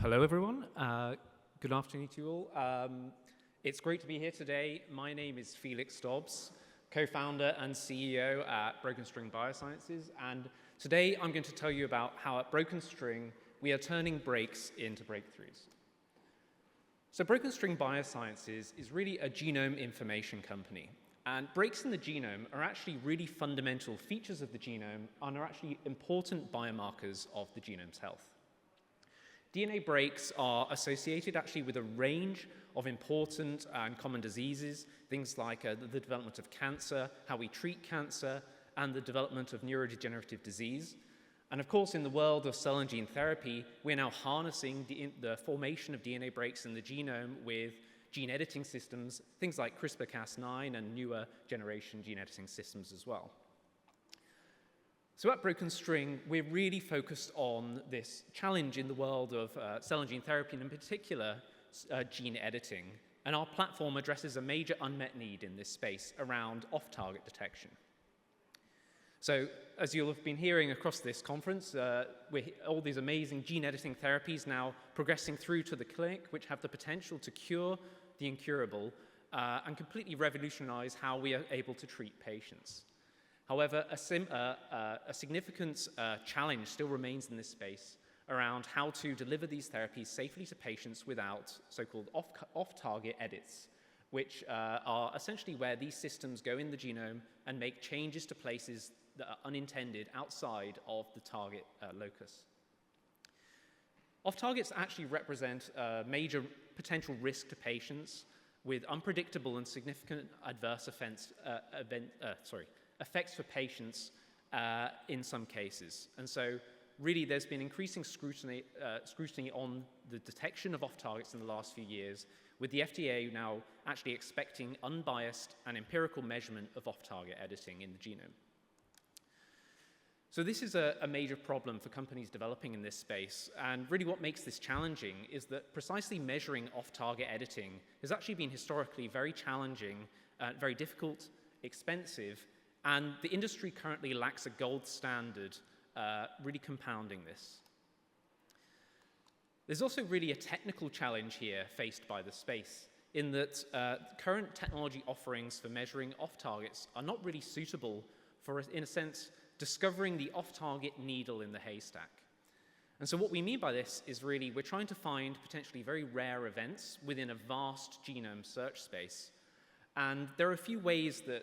Hello, everyone. Good afternoon to you all. It's great to be here today. My name is Felix Dobbs, co-founder and CEO at Broken String Biosciences. And today I'm going to tell you about how at Broken String we are turning breaks into breakthroughs. So Broken String Biosciences is really a genome information company. And breaks in the genome are actually really fundamental features of the genome and are actually important biomarkers of the genome's health. DNA breaks are associated actually with a range of important and common diseases, things like the development of cancer, how we treat cancer, and the development of neurodegenerative disease. And of course, in the world of cell and gene therapy, we're now harnessing the formation of DNA breaks in the genome with gene editing systems, things like CRISPR-Cas9 and newer generation gene editing systems as well. So at Broken String, we're really focused on this challenge in the world of cell and gene therapy, and in particular, gene editing. And our platform addresses a major unmet need in this space around off-target detection. So as you'll have been hearing across this conference, all these amazing gene editing therapies now progressing through to the clinic, which have the potential to cure the incurable and completely revolutionize how we are able to treat patients. However, a significant challenge still remains in this space around how to deliver these therapies safely to patients without so-called off-target edits, which are essentially where these systems go in the genome and make changes to places that are unintended outside of the target locus. Off-targets actually represent a major potential risk to patients with unpredictable and significant adverse effects for patients in some cases. And so really there's been increasing scrutiny on the detection of off-targets in the last few years, with the FDA now actually expecting unbiased and empirical measurement of off-target editing in the genome. So this is a major problem for companies developing in this space, and really what makes this challenging is that precisely measuring off-target editing has actually been historically very challenging, very difficult, expensive, and the industry currently lacks a gold standard, really compounding this. There's also really a technical challenge here faced by the space, in that current technology offerings for measuring off-targets are not really suitable for, in a sense, discovering the off-target needle in the haystack. And so what we mean by this is really we're trying to find potentially very rare events within a vast genome search space. And there are a few ways that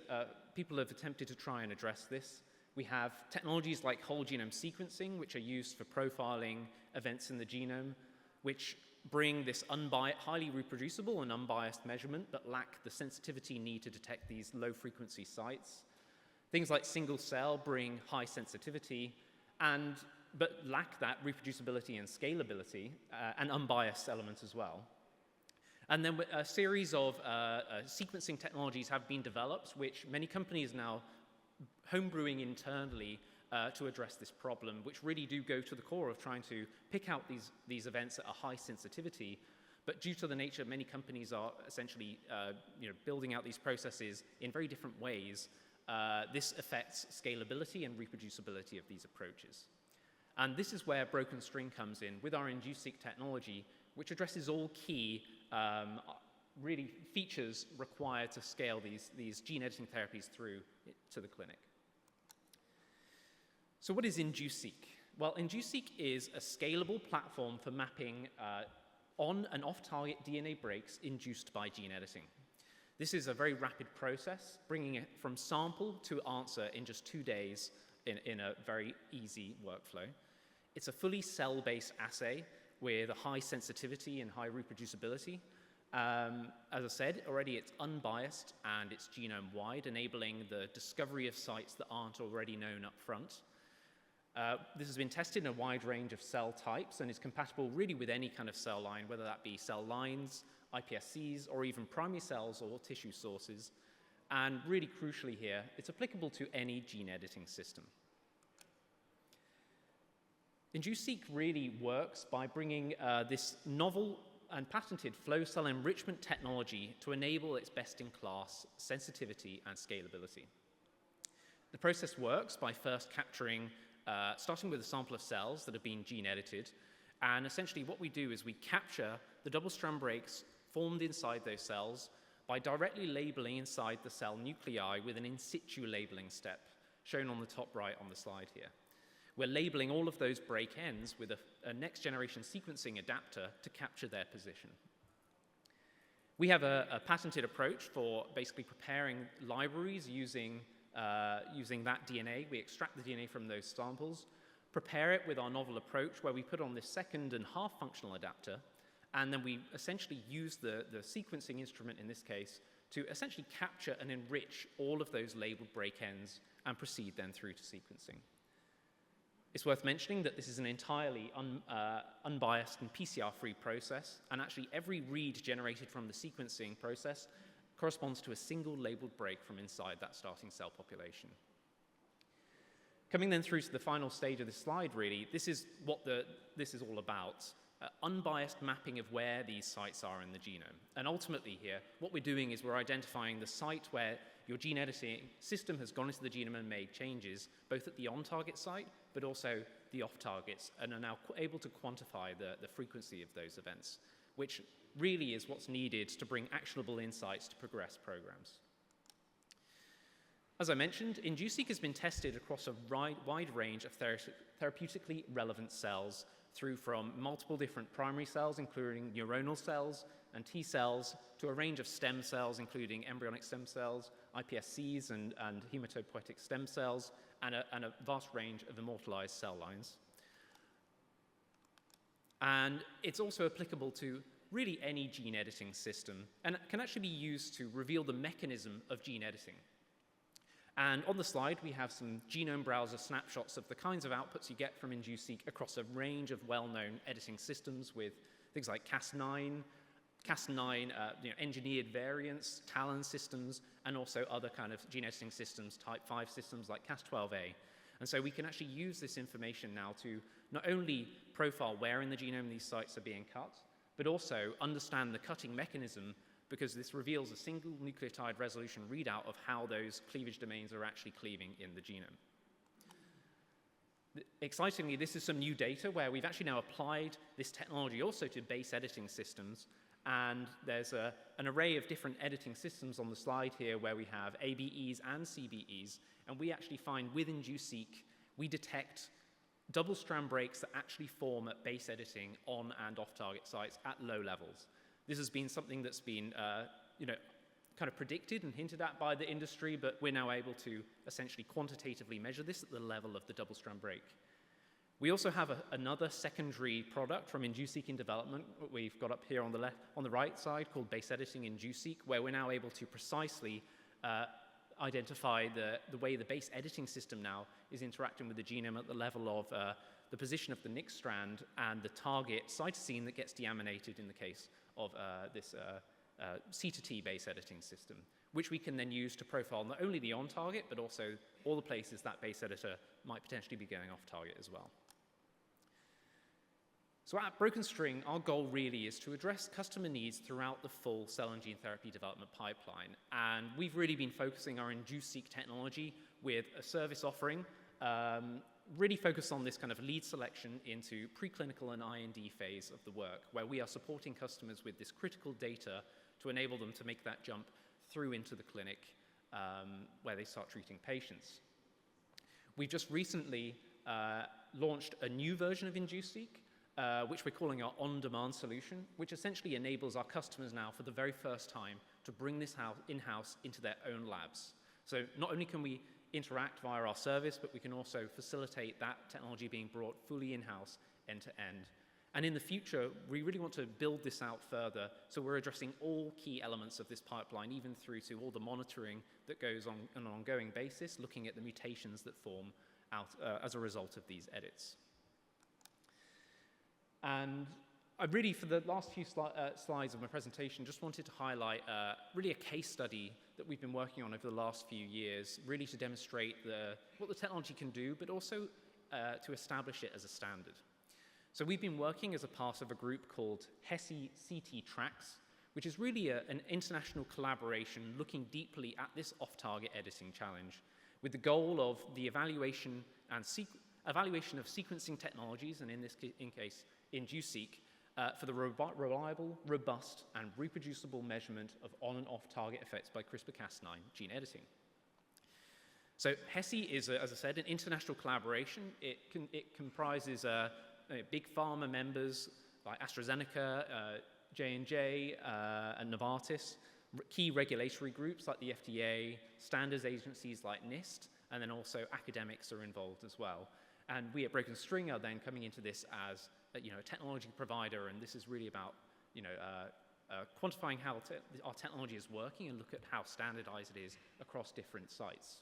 people have attempted to try and address this. We have technologies like whole genome sequencing, which are used for profiling events in the genome, which bring this highly reproducible and unbiased measurement, but lack the sensitivity needed to detect these low-frequency sites. Things like single cell bring high sensitivity, but lack that reproducibility and scalability, and unbiased elements as well. And then a series of sequencing technologies have been developed, which many companies are now homebrewing internally to address this problem, which really do go to the core of trying to pick out these events at a high sensitivity. But due to the nature, many companies are essentially building out these processes in very different ways. This affects scalability and reproducibility of these approaches. And this is where Broken String comes in with our INDUCE-seq technology, which addresses all key really features required to scale these gene editing therapies through to the clinic. So what is INDUCE-seq? Well, INDUCE-seq is a scalable platform for mapping on and off-target DNA breaks induced by gene editing. This is a very rapid process, bringing it from sample to answer in just 2 days in a very easy workflow. It's a fully cell-based assay with a high sensitivity and high reproducibility. As I said already, it's unbiased and it's genome-wide, enabling the discovery of sites that aren't already known up front. This has been tested in a wide range of cell types and is compatible really with any kind of cell line, whether that be cell lines, iPSCs, or even primary cells or tissue sources. And really crucially here, it's applicable to any gene editing system. INDUCE-seq really works by bringing this novel and patented flow cell enrichment technology to enable its best-in-class sensitivity and scalability. The process works by first capturing, starting with a sample of cells that have been gene edited, And essentially what we do is we capture the double-strand breaks formed inside those cells by directly labeling inside the cell nuclei with an in situ labeling step, shown on the top right on the slide here. We're labeling all of those break ends with a next-generation sequencing adapter to capture their position. We have a patented approach for basically preparing libraries using that DNA. We extract the DNA from those samples, prepare it with our novel approach where we put on this second and half functional adapter, and then we essentially use the sequencing instrument in this case to essentially capture and enrich all of those labeled break ends and proceed then through to sequencing. It's worth mentioning that this is an entirely unbiased and PCR-free process, and actually every read generated from the sequencing process corresponds to a single labeled break from inside that starting cell population. Coming then through to the final stage of this slide, really, this is what this is all about. Unbiased mapping of where these sites are in the genome. And ultimately here, what we're doing is we're identifying the site where your gene editing system has gone into the genome and made changes, both at the on-target site, but also the off-targets, and are now able to quantify the frequency of those events, which really is what's needed to bring actionable insights to progress programs. As I mentioned, INDUCE-seq has been tested across a wide range of therapeutically relevant cells, through from multiple different primary cells, including neuronal cells and T cells, to a range of stem cells, including embryonic stem cells, iPSCs, and hematopoietic stem cells, and a vast range of immortalized cell lines. And it's also applicable to really any gene editing system, and it can actually be used to reveal the mechanism of gene editing. And on the slide, we have some genome browser snapshots of the kinds of outputs you get from INDUCE-seq across a range of well-known editing systems with things like Cas9, engineered variants, TALEN systems, and also other kind of gene editing systems, type 5 systems like Cas12a. And so we can actually use this information now to not only profile where in the genome these sites are being cut, but also understand the cutting mechanism, because this reveals a single nucleotide resolution readout of how those cleavage domains are actually cleaving in the genome. Excitingly, this is some new data where we've actually now applied this technology also to base editing systems, and there's an array of different editing systems on the slide here where we have ABEs and CBEs, and we actually find with INDUCE-seq, we detect double-strand breaks that actually form at base editing on and off-target sites at low levels. This has been something that's been kind of predicted and hinted at by the industry, but we're now able to essentially quantitatively measure this at the level of the double-strand break. We also have another secondary product from INDUCE-seq in development, what we've got up here on the right side, called base editing INDUCE-seq, where we're now able to precisely identify the way the base editing system now is interacting with the genome at the level of the position of the nick strand and the target cytosine that gets deaminated in the case of this C to T base editing system, which we can then use to profile not only the on-target, but also all the places that base editor might potentially be going off-target as well. So at Broken String, our goal really is to address customer needs throughout the full cell and gene therapy development pipeline. And we've really been focusing our INDUCE-seq technology with a service offering, really focused on this kind of lead selection into preclinical and IND phase of the work, where we are supporting customers with this critical data to enable them to make that jump through into the clinic where they start treating patients. We've just recently launched a new version of INDUCE-seq, which we're calling our on-demand solution, which essentially enables our customers now for the very first time to bring this in-house into their own labs. So not only can we interact via our service, but we can also facilitate that technology being brought fully in-house end to end. And in the future, we really want to build this out further, so we're addressing all key elements of this pipeline, even through to all the monitoring that goes on an ongoing basis, looking at the mutations that form out as a result of these edits. And I really, for the last few slides of my presentation, just wanted to highlight really a case study that we've been working on over the last few years, really to demonstrate what the technology can do, but also to establish it as a standard. So we've been working as a part of a group called HESI CT Tracks, which is really an international collaboration looking deeply at this off-target editing challenge, with the goal of the evaluation evaluation of sequencing technologies, and in this case, INDUCE-seq, for the reliable, robust, and reproducible measurement of on and off-target effects by CRISPR-Cas9 gene editing. So HESI is, as I said, an international collaboration. It comprises big pharma members like AstraZeneca, J&J, and Novartis, key regulatory groups like the FDA, standards agencies like NIST, and then also academics are involved as well. And we at Broken String are then coming into this as a technology provider, and this is really about quantifying how our technology is working and look at how standardized it is across different sites.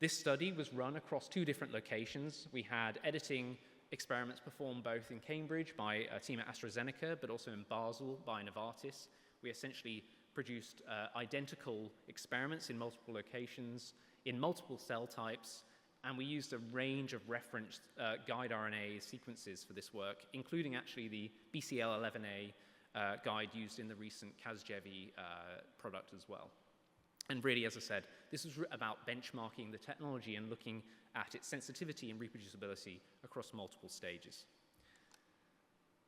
This study was run across 2 different locations. We had editing experiments performed both in Cambridge by a team at AstraZeneca, but also in Basel by Novartis. We essentially produced identical experiments in multiple locations, in multiple cell types, and we used a range of reference guide RNA sequences for this work, including actually the BCL11A guide used in the recent Casgevy product as well. And really, as I said, this is about benchmarking the technology and looking at its sensitivity and reproducibility across multiple stages.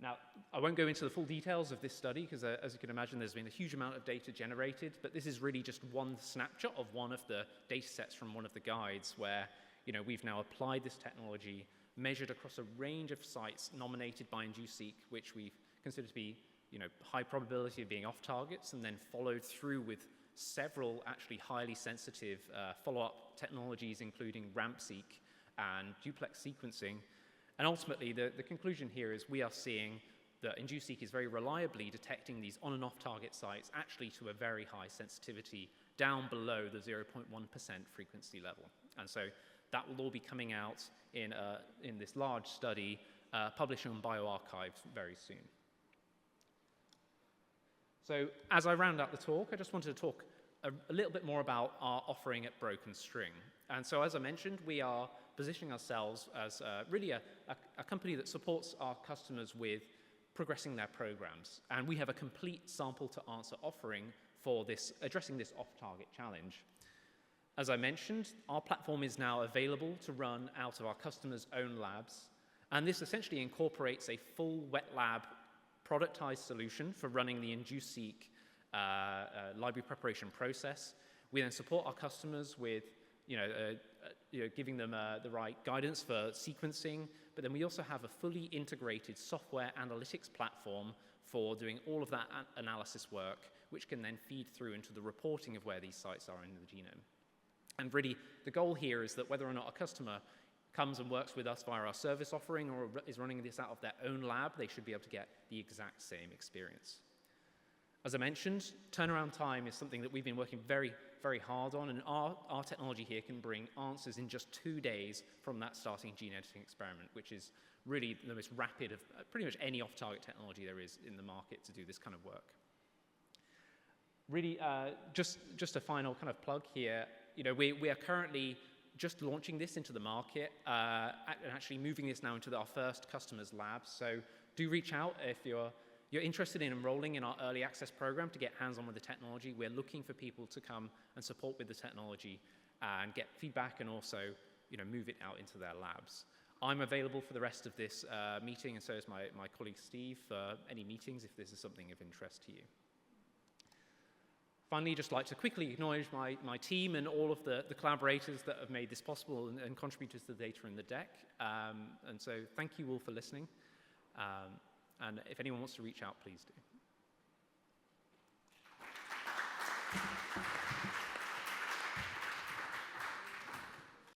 Now, I won't go into the full details of this study because, as you can imagine, there's been a huge amount of data generated, but this is really just one snapshot of one of the data sets from one of the guides where we've now applied this technology, measured across a range of sites nominated by INDUCE-seq, which we consider to be high probability of being off targets, and then followed through with several actually highly sensitive follow-up technologies, including RAMP-seq and duplex sequencing. And ultimately, the conclusion here is we are seeing that INDUCE-seq is very reliably detecting these on and off target sites actually to a very high sensitivity, down below the 0.1% frequency level. And so that will all be coming out in this large study published on bioRxiv very soon. So as I round out the talk, I just wanted to talk a little bit more about our offering at Broken String. And so as I mentioned, we are positioning ourselves as really a company that supports our customers with progressing their programs. And we have a complete sample to answer offering for this, addressing this off-target challenge. As I mentioned, our platform is now available to run out of our customers' own labs. And this essentially incorporates a full wet lab productized solution for running the INDUCE-seq library preparation process. We then support our customers with giving them the right guidance for sequencing, but then we also have a fully integrated software analytics platform for doing all of that analysis work, which can then feed through into the reporting of where these sites are in the genome. And really, the goal here is that whether or not a customer comes and works with us via our service offering or is running this out of their own lab, they should be able to get the exact same experience. As I mentioned, turnaround time is something that we've been working very, very hard on, and our technology here can bring answers in just 2 days from that starting gene editing experiment, which is really the most rapid of pretty much any off-target technology there is in the market to do this kind of work. Really, just a final kind of plug here. We are currently just launching this into the market and actually moving this now into our first customers' labs. So do reach out if you're interested in enrolling in our early access program to get hands-on with the technology. We're looking for people to come and support with the technology and get feedback and also move it out into their labs. I'm available for the rest of this meeting, and so is my colleague Steve for any meetings if this is something of interest to you. Finally, just like to quickly acknowledge my team and all of the collaborators that have made this possible and contributed to the data in the deck. And so thank you all for listening. And if anyone wants to reach out, please do.